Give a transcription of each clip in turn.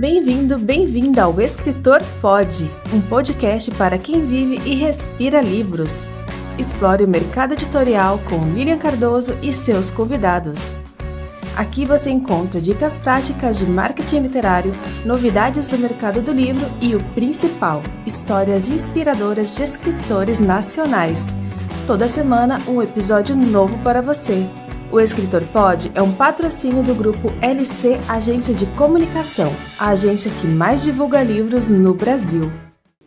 Bem-vindo, bem-vinda ao Escritor Pode, um podcast para quem vive e respira livros. Explore o mercado editorial com Lilian Cardoso e seus convidados. Aqui você encontra dicas práticas de marketing literário, novidades do mercado do livro e o principal, histórias inspiradoras de escritores nacionais. Toda semana um episódio novo para você. O Escritor Pode é um patrocínio do grupo LC Agência de Comunicação, a agência que mais divulga livros no Brasil.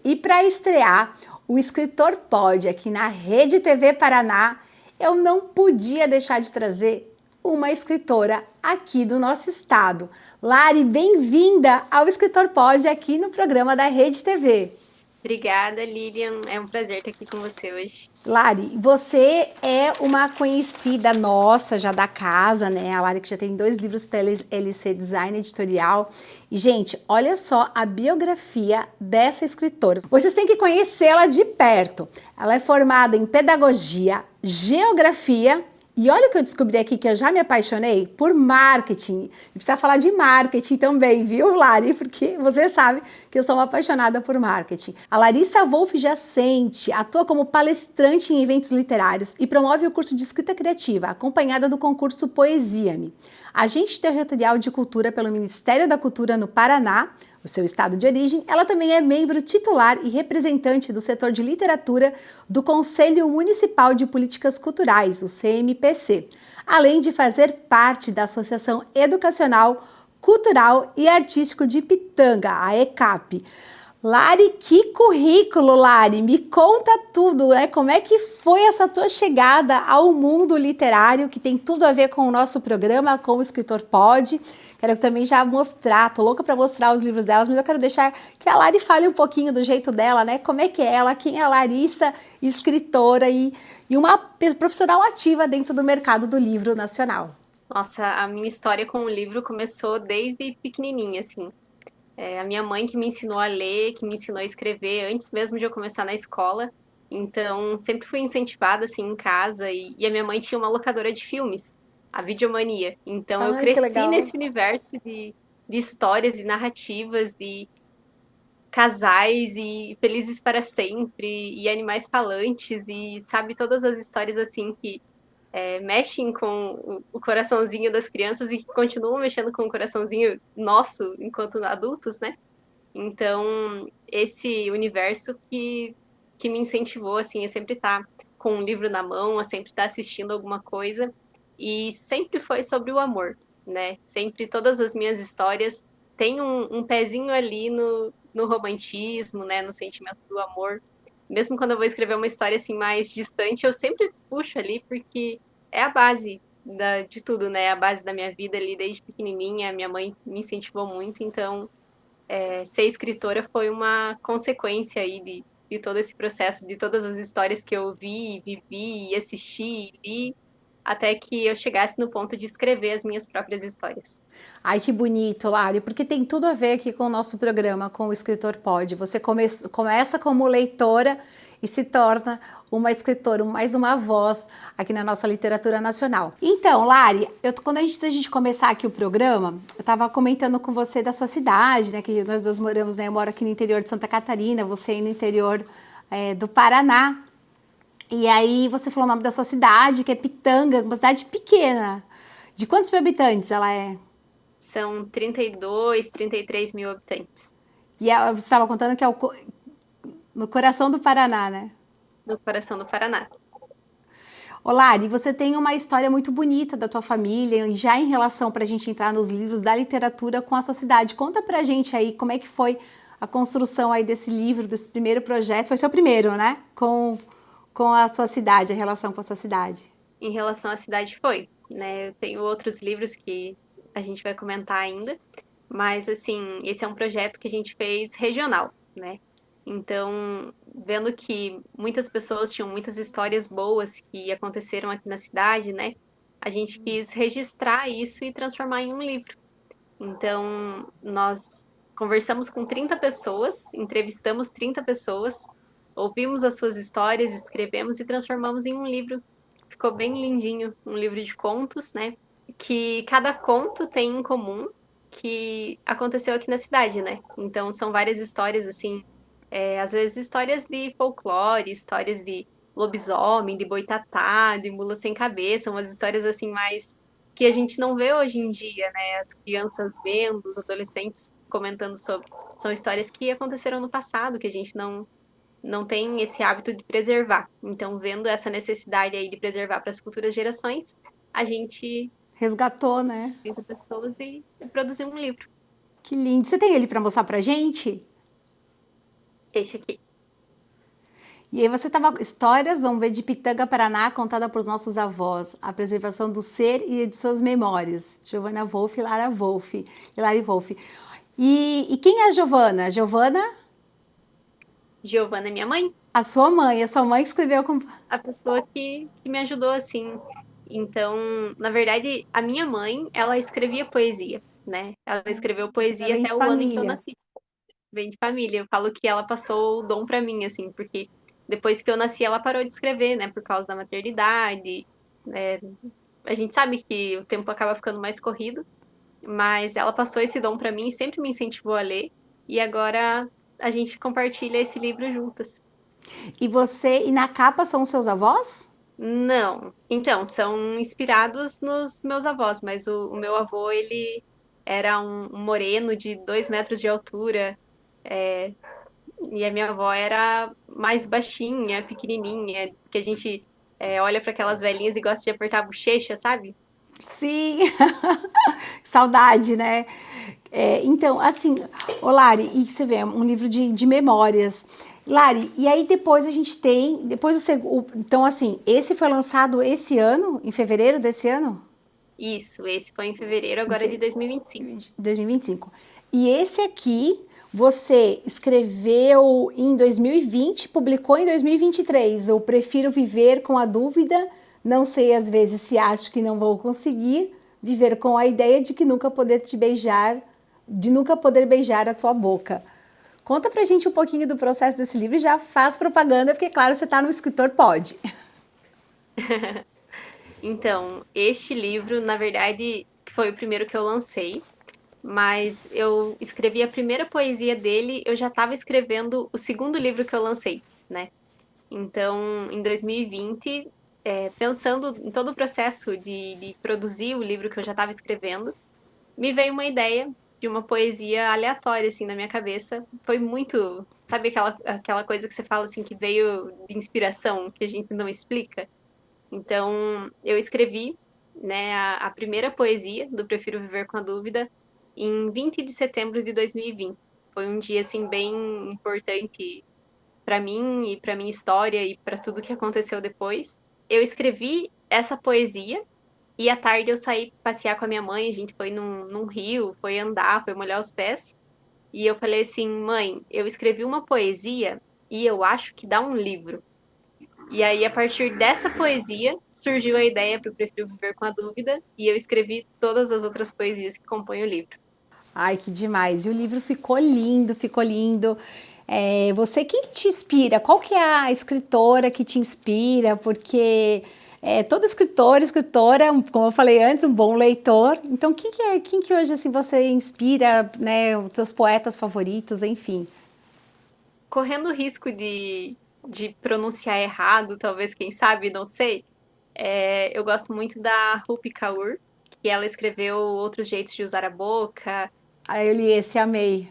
E para estrear o Escritor Pode aqui na Rede TV Paraná, eu não podia deixar de trazer uma escritora aqui do nosso estado. Lari, bem-vinda ao Escritor Pode aqui no programa da Rede TV. Obrigada, Lilian. É um prazer estar aqui com você hoje. Lari, você é uma conhecida nossa já da casa, né? A Lari que já tem 2 livros pela LC Design Editorial. E, gente, olha só a biografia dessa escritora. Vocês têm que conhecê-la de perto. Ela é formada em pedagogia, geografia. E olha o que eu descobri aqui, que eu já me apaixonei por marketing. E precisa falar de marketing também, viu, Lari? Porque você sabe que eu sou uma apaixonada por marketing. A Larissa Wolff Jacente atua como palestrante em eventos literários e promove o curso de escrita criativa, acompanhada do concurso Poesia-me. Agente territorial de cultura pelo Ministério da Cultura no Paraná, o seu estado de origem, ela também é membro titular e representante do setor de literatura do Conselho Municipal de Políticas Culturais, o CMPC, além de fazer parte da Associação Educacional, Cultural e Artístico de Pitanga, a ECAP. Lari, que currículo, Lari! Me conta tudo, né? Como é que foi essa tua chegada ao mundo literário, que tem tudo a ver com o nosso programa, com o Escritor Pode. Quero também já mostrar, tô louca para mostrar os livros delas, mas eu quero deixar que a Lari fale um pouquinho do jeito dela, né? Como é que é ela, quem é a Larissa, escritora e uma profissional ativa dentro do mercado do livro nacional. Nossa, a minha história com o livro começou desde pequenininha, assim. A minha mãe que me ensinou a ler, que me ensinou a escrever antes mesmo de eu começar na escola. Então, sempre fui incentivada, assim, em casa. E a minha mãe tinha uma locadora de filmes, a Videomania. Então, eu cresci nesse universo de histórias e narrativas, de casais e felizes para sempre, e animais falantes, e sabe, todas as histórias, assim, que mexem com o coraçãozinho das crianças e que continuam mexendo com o coraçãozinho nosso enquanto adultos, né? Então, esse universo que me incentivou, assim, a sempre estar com um livro na mão, a sempre estar assistindo alguma coisa, e sempre foi sobre o amor, né? Sempre, todas as minhas histórias têm um pezinho ali no romantismo, né? No sentimento do amor. Mesmo quando eu vou escrever uma história assim mais distante, eu sempre puxo ali, porque é a base de tudo, né? A base da minha vida ali desde pequenininha. Minha mãe me incentivou muito, então ser escritora foi uma consequência aí de todo esse processo, de todas as histórias que eu vi, vivi, assisti e li, até que eu chegasse no ponto de escrever as minhas próprias histórias. Ai, que bonito, Lari, porque tem tudo a ver aqui com o nosso programa, com o Escritor Pode. Você começa como leitora e se torna uma escritora, mais uma voz aqui na nossa literatura nacional. Então, Lari, quando a gente começar aqui o programa, eu estava comentando com você da sua cidade, né, que nós duas moramos, né, eu moro aqui no interior de Santa Catarina, você aí no interior do Paraná. E aí você falou o nome da sua cidade, que é Pitanga, uma cidade pequena. De quantos mil habitantes ela é? São 32, 33 mil habitantes. E você estava contando que é no coração do Paraná, né? No coração do Paraná. Ô Lari, você tem uma história muito bonita da tua família, já em relação para a gente entrar nos livros da literatura com a sua cidade. Conta pra gente aí como é que foi a construção aí desse livro, desse primeiro projeto. Foi seu primeiro, né? Com a sua cidade, a relação com a sua cidade. Em relação à cidade foi, né? Eu tenho outros livros que a gente vai comentar ainda, mas assim, esse é um projeto que a gente fez regional, né? Então, vendo que muitas pessoas tinham muitas histórias boas que aconteceram aqui na cidade, né? A gente quis registrar isso e transformar em um livro. Então, nós conversamos com 30 pessoas, entrevistamos 30 pessoas, ouvimos as suas histórias, escrevemos e transformamos em um livro. Ficou bem lindinho, um livro de contos, né? Que cada conto tem em comum que aconteceu aqui na cidade, né? Então são várias histórias assim, às vezes histórias de folclore, histórias de lobisomem, de boitatá, de mula sem cabeça, umas histórias assim mais que a gente não vê hoje em dia, né? As crianças vendo, os adolescentes comentando sobre. São histórias que aconteceram no passado, que a gente não tem esse hábito de preservar. Então, vendo essa necessidade aí de preservar para as futuras gerações, a gente Resgatou, né? convida pessoas e produzir um livro. Que lindo. Você tem ele para mostrar pra gente? Este aqui. E aí você tava histórias, vamos ver, de Pitanga, Paraná, contada por nossos avós, a preservação do ser e de suas memórias. Giovana Wolff, Lara Wolff, Hilary Wolff. E quem é a Giovana? Giovana, Giovana é minha mãe, a sua mãe que escreveu com... a pessoa que me ajudou assim. Então, na verdade, a minha mãe, ela escrevia poesia, né? Ela escreveu poesia Vem de até o ano em que eu família. nasci. Vem de família. Eu falo que ela passou o dom para mim, assim, porque depois que eu nasci, ela parou de escrever, né? Por causa da maternidade. Né? A gente sabe que o tempo acaba ficando mais corrido, mas ela passou esse dom para mim e sempre me incentivou a ler. E agora a gente compartilha esse livro juntas. E você, e na capa são os seus avós? Não. Então, são inspirados nos meus avós, mas o meu avô, ele era um moreno de 2 metros de altura, e a minha avó era mais baixinha, pequenininha, que a gente olha para aquelas velhinhas e gosta de apertar a bochecha, sabe? Sim, saudade, né? É, então, assim, ô Lari, e você vê, um livro de memórias. Lari, e aí depois a gente tem, depois então assim, esse foi lançado esse ano, em fevereiro desse ano? Isso, esse foi em fevereiro Em agora de fe- 2025. 2025. E esse aqui, você escreveu em 2020, publicou em 2023. Eu prefiro viver com a dúvida, não sei às vezes se acho que não vou conseguir, viver com a ideia de que nunca poder te beijar, de nunca poder beijar a tua boca. Conta pra gente um pouquinho do processo desse livro e já faz propaganda, porque claro, você tá no Escritor Pode. Então, este livro, na verdade, foi o primeiro que eu lancei. Mas eu escrevi a primeira poesia dele, eu já estava escrevendo o segundo livro que eu lancei, né? Então, em 2020, pensando em todo o processo de produzir o livro que eu já estava escrevendo, me veio uma ideia de uma poesia aleatória, assim, na minha cabeça. Foi muito, sabe aquela coisa que você fala, assim, que veio de inspiração, que a gente não explica? Então, eu escrevi, né, a primeira poesia do Prefiro Viver com a Dúvida em 20 de setembro de 2020. Foi um dia assim bem importante para mim e para minha história e para tudo que aconteceu depois. Eu escrevi essa poesia e à tarde eu saí passear com a minha mãe, a gente foi num rio, foi andar, foi molhar os pés. E eu falei assim, mãe, eu escrevi uma poesia e eu acho que dá um livro. E aí, a partir dessa poesia, surgiu a ideia para o Prefiro Viver com a Dúvida, e eu escrevi todas as outras poesias que compõem o livro. Ai, que demais. E o livro ficou lindo, ficou lindo. É, você, quem te inspira? Qual que é a escritora que te inspira? Porque todo escritor, escritora, como eu falei antes, um bom leitor. Então, quem que hoje assim você inspira, né? Os seus poetas favoritos, enfim. Correndo o risco de pronunciar errado, talvez, quem sabe, não sei, eu gosto muito da Rupi Kaur, que ela escreveu Outros Jeitos de Usar a Boca, Aí eu li esse, amei.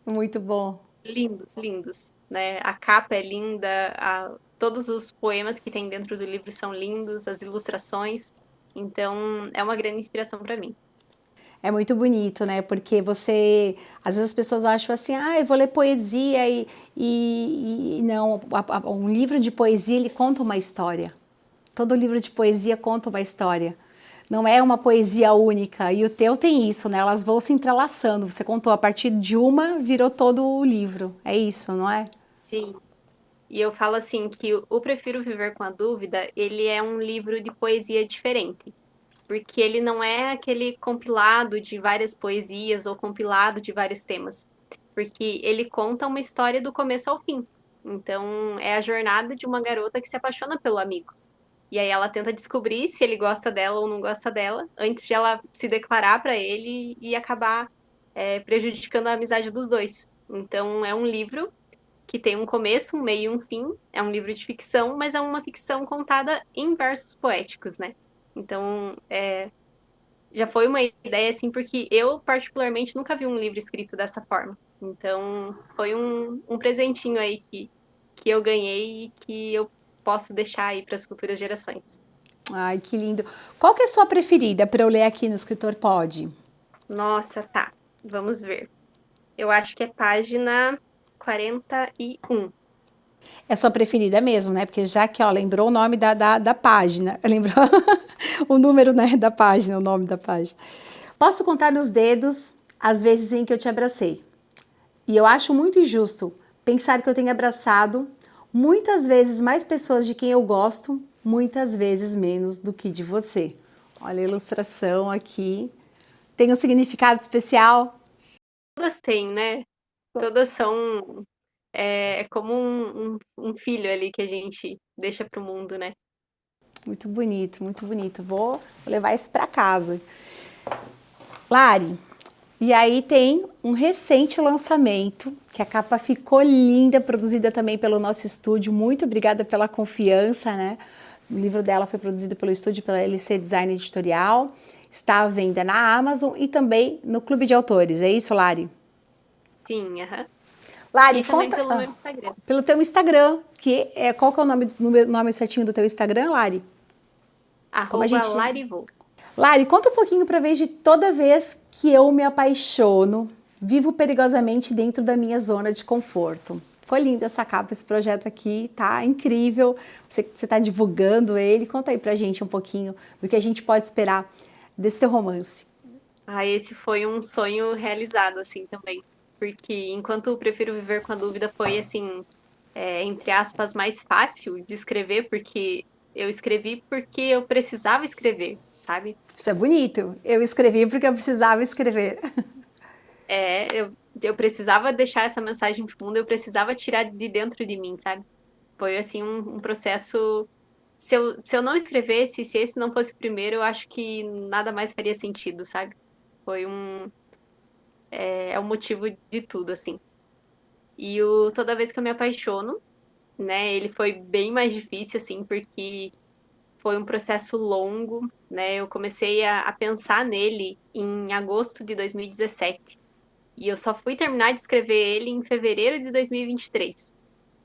Muito bom. lindos, lindos, né? A capa é linda, todos os poemas que tem dentro do livro são lindos, as ilustrações, então é uma grande inspiração para mim. É muito bonito, né? Porque você, às vezes as pessoas acham assim, ah, eu vou ler poesia e não, um livro de poesia ele conta uma história. Todo livro de poesia conta uma história. Não é uma poesia única. E o teu tem isso, né? Elas vão se entrelaçando. Você contou a partir de uma, virou todo o livro. É isso, não é? Sim. E eu falo assim que o Prefiro Viver com a Dúvida, ele é um livro de poesia diferente, porque ele não é aquele compilado de várias poesias ou compilado de vários temas, porque ele conta uma história do começo ao fim. Então, é a jornada de uma garota que se apaixona pelo amigo. E aí ela tenta descobrir se ele gosta dela ou não gosta dela, antes de ela se declarar pra ele e acabar prejudicando a amizade dos dois. Então é um livro que tem um começo, um meio e um fim. É um livro de ficção, mas é uma ficção contada em versos poéticos, né? Então, já foi uma ideia, assim, porque eu, particularmente, nunca vi um livro escrito dessa forma. Então, foi um presentinho aí que eu ganhei e que eu posso deixar aí para as futuras gerações. Ai, que lindo. Qual que é a sua preferida para eu ler aqui no Escritor Pode? Nossa, tá. Vamos ver. Eu acho que é página 41. É sua preferida mesmo, né? Porque já que, ó, lembrou o nome da página, lembrou o número, né, da página, o nome da página. Posso contar nos dedos as vezes em que eu te abracei. E eu acho muito injusto pensar que eu tenho abraçado muitas vezes mais pessoas de quem eu gosto, muitas vezes menos do que de você. Olha a ilustração aqui. Tem um significado especial? Todas têm, né? Todas são como um filho ali que a gente deixa pro mundo, né? Muito bonito, muito bonito. Vou levar isso para casa. Lari, e aí tem um recente lançamento, que a capa ficou linda, produzida também pelo nosso estúdio. Muito obrigada pela confiança, né? O livro dela foi produzido pelo estúdio, pela LC Design Editorial. Está à venda na Amazon e também no Clube de Autores. É isso, Lari? Sim, aham. Lari, E também conta pelo meu Instagram. pelo teu Instagram, que é qual que é o nome certinho do teu Instagram, Lari? Como a gente @larivou. Lari, conta um pouquinho para ver de toda vez que eu me apaixono, vivo perigosamente dentro da minha zona de conforto. Ficou linda essa capa, esse projeto aqui, tá incrível. Você tá divulgando ele. Conta aí pra gente um pouquinho do que a gente pode esperar desse teu romance. Esse foi um sonho realizado, assim, também. Porque enquanto o Prefiro Viver com a Dúvida foi, assim, entre aspas, mais fácil de escrever, porque eu escrevi porque eu precisava escrever, sabe? Isso é bonito. Eu escrevi porque eu precisava escrever. Eu precisava deixar essa mensagem pro mundo, eu precisava tirar de dentro de mim, sabe? Foi, assim, um processo. Se eu não escrevesse, se esse não fosse o primeiro, eu acho que nada mais faria sentido, sabe? Foi o motivo de tudo, assim. E toda vez que eu me apaixono, né, ele foi bem mais difícil, assim, porque foi um processo longo, né? Eu comecei a pensar nele em agosto de 2017. E eu só fui terminar de escrever ele em fevereiro de 2023.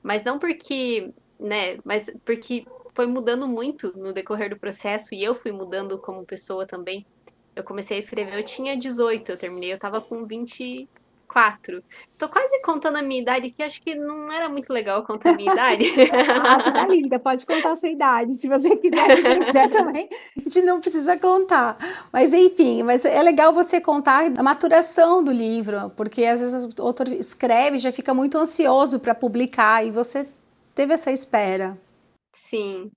Mas não porque, né, mas porque foi mudando muito no decorrer do processo e eu fui mudando como pessoa também. Eu comecei a escrever, eu tinha 18, eu terminei, eu tava com 24. Tô quase contando a minha idade, que acho que não era muito legal contar a minha idade. Ah, você tá linda, pode contar a sua idade. Se você quiser, se você não quiser também, a gente não precisa contar. Mas enfim, mas é legal você contar a maturação do livro, porque às vezes o autor escreve e já fica muito ansioso para publicar e você teve essa espera. Sim,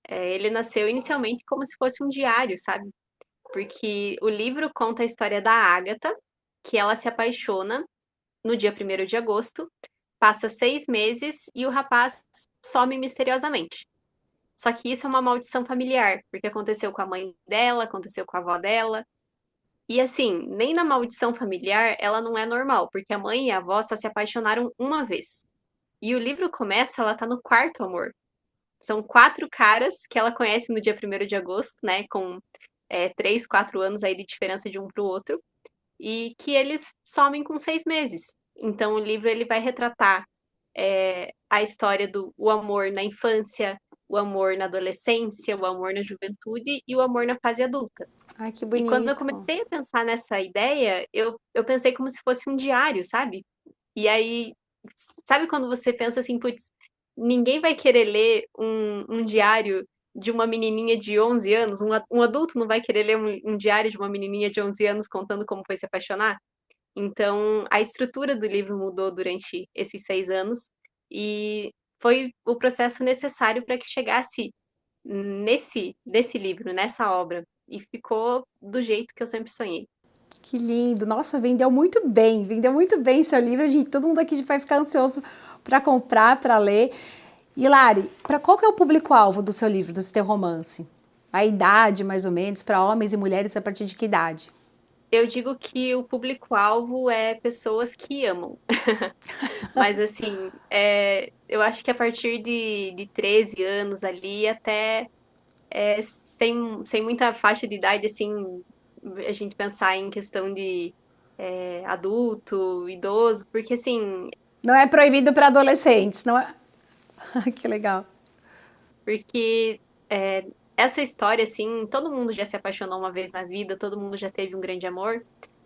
ele nasceu inicialmente como se fosse um diário, sabe? Porque o livro conta a história da Agatha, que ela se apaixona no dia 1º de agosto, passa 6 meses e o rapaz some misteriosamente. Só que isso é uma maldição familiar, porque aconteceu com a mãe dela, aconteceu com a avó dela. E assim, nem na maldição familiar ela não é normal, porque a mãe e a avó só se apaixonaram uma vez. E o livro começa, ela tá no quarto amor. São 4 caras que ela conhece no dia 1º de agosto, né? Com 3, 4 anos aí de diferença de um pro outro. E que eles somem com 6 meses. Então o livro ele vai retratar a história do o amor na infância, o amor na adolescência, o amor na juventude e o amor na fase adulta. Ai, que E quando eu bonito. comecei a pensar nessa ideia, eu pensei como se fosse um diário, sabe? E aí, sabe quando você pensa assim, putz, ninguém vai querer ler um diário de uma menininha de 11 anos? Um adulto não vai querer ler um diário de uma menininha de 11 anos contando como foi se apaixonar? Então, a estrutura do livro mudou durante esses 6 anos e foi o processo necessário para que chegasse nesse livro, nessa obra. E ficou do jeito que eu sempre sonhei. Que lindo. Nossa, vendeu muito bem seu livro. Gente, todo mundo aqui vai ficar ansioso para comprar, para ler. E Lari, para qual que é o público-alvo do seu livro, do seu romance? A idade, mais ou menos, para homens e mulheres a partir de que idade? Eu digo que o público-alvo é pessoas que amam. Mas assim, eu acho que a partir de 13 anos ali, até sem muita faixa de idade, assim, a gente pensar em questão de adulto, idoso, porque assim, Não é proibido para adolescentes, não é? Que legal. porque essa história, assim, todo mundo já se apaixonou uma vez na vida, todo mundo já teve um grande amor,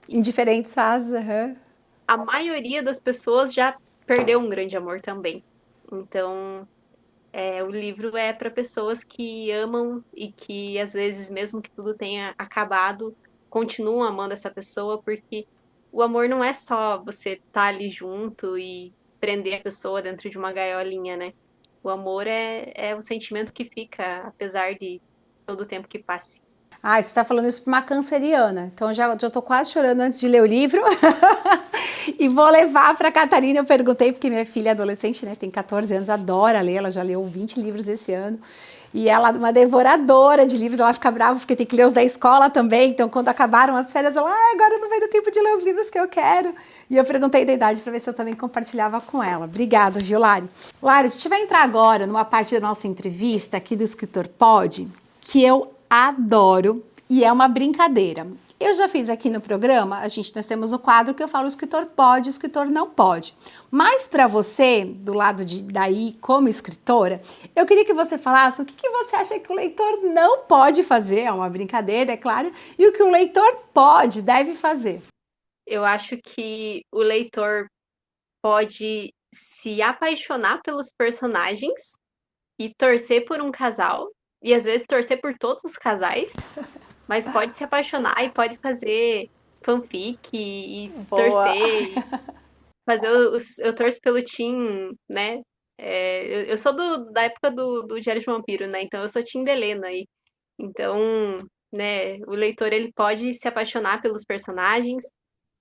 Em diferentes fases, aham. a maioria das pessoas já perdeu um grande amor também. Então, o livro é para pessoas que amam e que, às vezes, mesmo que tudo tenha acabado, continuam amando essa pessoa, porque o amor não é só você estar ali junto e prender a pessoa dentro de uma gaiolinha, né? O amor é um sentimento que fica, apesar de todo o tempo que passe. Ah, você está falando isso para uma canceriana. Então já tô quase chorando antes de ler o livro. E vou levar para a Catarina. Eu perguntei, porque minha filha é adolescente, né? Tem 14 anos, adora ler. Ela já leu 20 livros esse ano. E ela é uma devoradora de livros. Ela fica brava porque tem que ler os da escola também. Então, quando acabaram as férias, ela, agora não vai dar tempo de ler os livros que eu quero. E eu perguntei da idade para ver se eu também compartilhava com ela. Obrigada, viu, Lari? Lari, a gente vai entrar agora numa parte da nossa entrevista aqui do Escritor Pod, que eu adoro e é uma brincadeira. Eu já fiz aqui no programa, nós temos o quadro que eu falo o escritor pode, o escritor não pode. Mas para você, do lado daí, como escritora, eu queria que você falasse o que você acha que o leitor não pode fazer, é uma brincadeira, é claro, e o que o leitor pode, deve fazer. Eu acho que o leitor pode se apaixonar pelos personagens e torcer por um casal, e às vezes torcer por todos os casais, mas pode se apaixonar e pode fazer fanfic e Boa! torcer, e fazer eu torço pelo Tim, né? Eu sou da época do Diário de Vampiro, né? Então eu sou Tim Delena aí. Então, né, o leitor ele pode se apaixonar pelos personagens,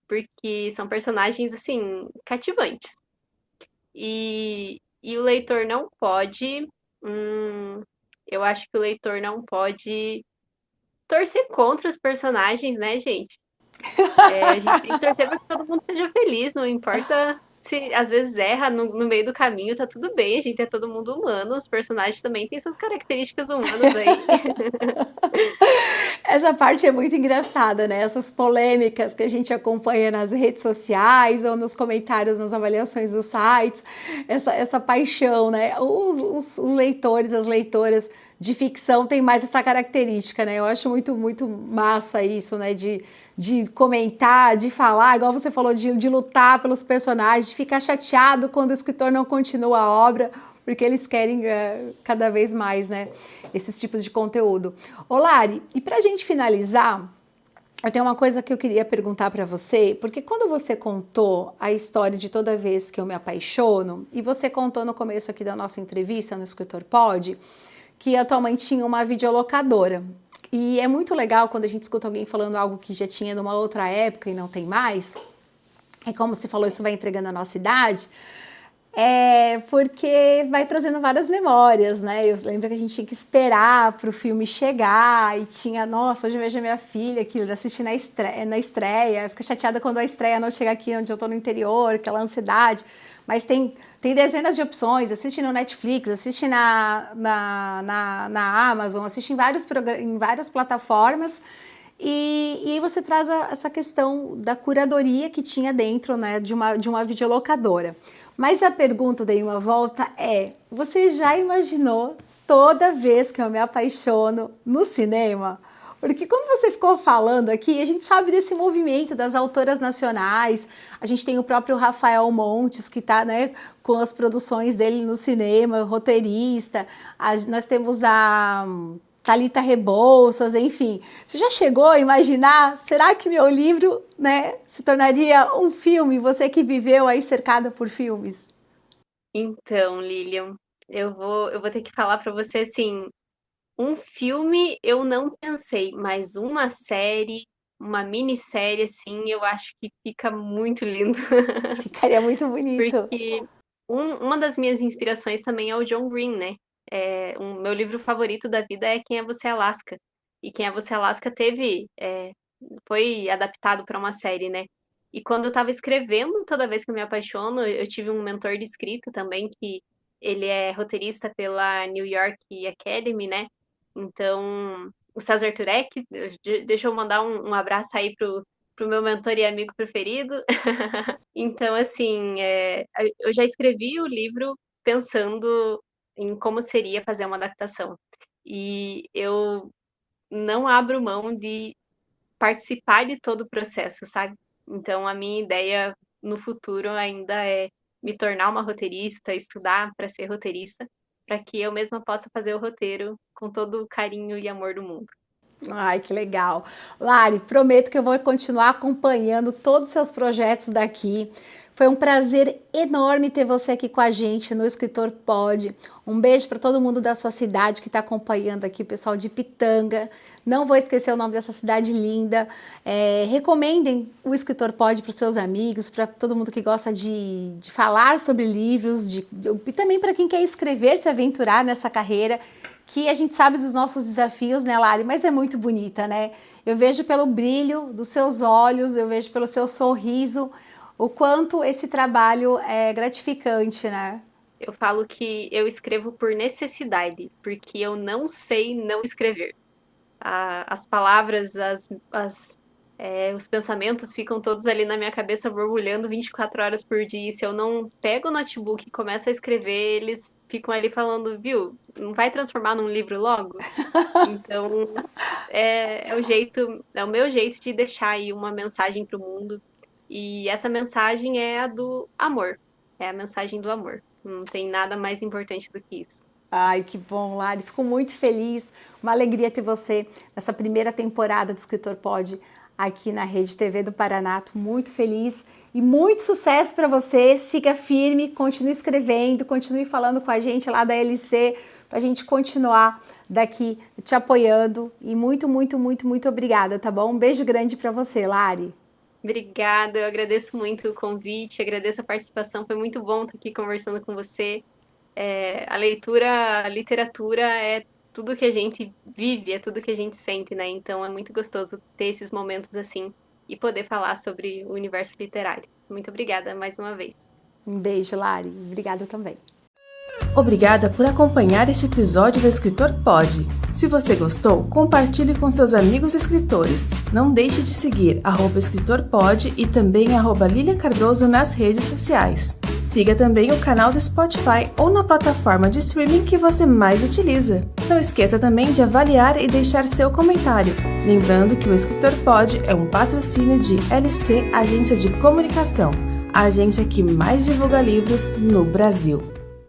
porque são personagens assim cativantes. E o leitor não pode, eu acho que o leitor não pode torcer contra os personagens, né, gente? A gente tem que torcer para que todo mundo seja feliz, não importa se às vezes erra no meio do caminho, tá tudo bem, a gente é todo mundo humano, os personagens também têm suas características humanas aí. Essa parte é muito engraçada, né? Essas polêmicas que a gente acompanha nas redes sociais ou nos comentários, nas avaliações dos sites, essa paixão, né? Os leitores, as leitoras de ficção têm mais essa característica, né? Eu acho muito, muito massa isso, né? De comentar, de falar, igual você falou, de lutar pelos personagens, de ficar chateado quando o escritor não continua a obra, porque eles querem cada vez mais, né, esses tipos de conteúdo. Ô Lari, e pra gente finalizar, eu tenho uma coisa que eu queria perguntar para você, porque quando você contou a história de toda vez que eu me apaixono, e você contou no começo aqui da nossa entrevista no Escritor Pod, que a tua mãe tinha uma videolocadora. E é muito legal quando a gente escuta alguém falando algo que já tinha numa outra época e não tem mais. É como se falou, isso vai entregando a nossa idade. Porque vai trazendo várias memórias, né? Eu lembro que a gente tinha que esperar para o filme chegar e tinha, nossa, hoje eu vejo a minha filha que assiste na estreia, fica chateada quando a estreia não chega aqui onde eu tô no interior, aquela ansiedade. Mas tem dezenas de opções, assiste no Netflix, assiste na Amazon, assiste em várias plataformas. E aí você traz essa questão da curadoria que tinha dentro, né, de uma videolocadora. Mas a pergunta, dei uma volta, você já imaginou toda vez que eu me apaixono no cinema? Porque quando você ficou falando aqui, a gente sabe desse movimento das autoras nacionais, a gente tem o próprio Rafael Montes, que está, né, com as produções dele no cinema, roteirista, nós temos a Thalita Rebouças, enfim. Você já chegou a imaginar, será que meu livro, né, se tornaria um filme, você que viveu aí cercada por filmes? Então, Lilian, eu vou ter que falar para você assim, um filme eu não pensei, mas uma série, uma minissérie assim, eu acho que fica muito lindo. Ficaria muito bonito. Porque uma das minhas inspirações também é o John Green, né? Meu livro favorito da vida é Quem é Você, Alaska? E Quem é Você, Alaska foi adaptado para uma série, né? E quando eu estava escrevendo, toda vez que eu me apaixono, eu tive um mentor de escrita também, que ele é roteirista pela New York Academy, né? Então, o César Turek, deixa eu mandar um abraço aí pro meu mentor e amigo preferido. Então, assim, eu já escrevi o livro pensando em como seria fazer uma adaptação. E eu não abro mão de participar de todo o processo, sabe? Então, a minha ideia no futuro ainda é me tornar uma roteirista, estudar para ser roteirista, para que eu mesma possa fazer o roteiro com todo o carinho e amor do mundo. Ai, que legal. Lari, prometo que eu vou continuar acompanhando todos os seus projetos daqui. Foi um prazer enorme ter você aqui com a gente no Escritor Pod. Um beijo para todo mundo da sua cidade que está acompanhando aqui, o pessoal de Pitanga. Não vou esquecer o nome dessa cidade linda. Recomendem o Escritor Pod para os seus amigos, para todo mundo que gosta de falar sobre livros, e também para quem quer escrever, se aventurar nessa carreira, que a gente sabe dos nossos desafios, né, Lari? Mas é muito bonita, né? Eu vejo pelo brilho dos seus olhos, eu vejo pelo seu sorriso, o quanto esse trabalho é gratificante, né? Eu falo que eu escrevo por necessidade, porque eu não sei não escrever. As palavras, os pensamentos ficam todos ali na minha cabeça borbulhando 24 horas por dia. E se eu não pego o notebook e começo a escrever, eles ficam ali falando, viu, não vai transformar num livro logo? Então, é o meu jeito de deixar aí uma mensagem para o mundo. E essa mensagem é a do amor. É a mensagem do amor. Não tem nada mais importante do que isso. Ai, que bom, Lari. Fico muito feliz. Uma alegria ter você nessa primeira temporada do Escritor Pod aqui na Rede TV do Paranato. Muito feliz e muito sucesso para você. Siga firme, continue escrevendo, continue falando com a gente lá da LC, para a gente continuar daqui te apoiando. E muito, muito, muito, muito obrigada, tá bom? Um beijo grande para você, Lari. Obrigada, eu agradeço muito o convite, agradeço a participação, foi muito bom estar aqui conversando com você. A leitura, a literatura é tudo que a gente vive, é tudo que a gente sente, né? Então é muito gostoso ter esses momentos assim e poder falar sobre o universo literário. Muito obrigada mais uma vez. Um beijo, Lari. Obrigada também. Obrigada por acompanhar este episódio do Escritor Pod. Se você gostou, compartilhe com seus amigos escritores. Não deixe de seguir @escritorpod e também @Lilian Cardoso nas redes sociais. Siga também o canal do Spotify ou na plataforma de streaming que você mais utiliza. Não esqueça também de avaliar e deixar seu comentário. Lembrando que o Escritor Pod é um patrocínio de LC Agência de Comunicação, a agência que mais divulga livros no Brasil.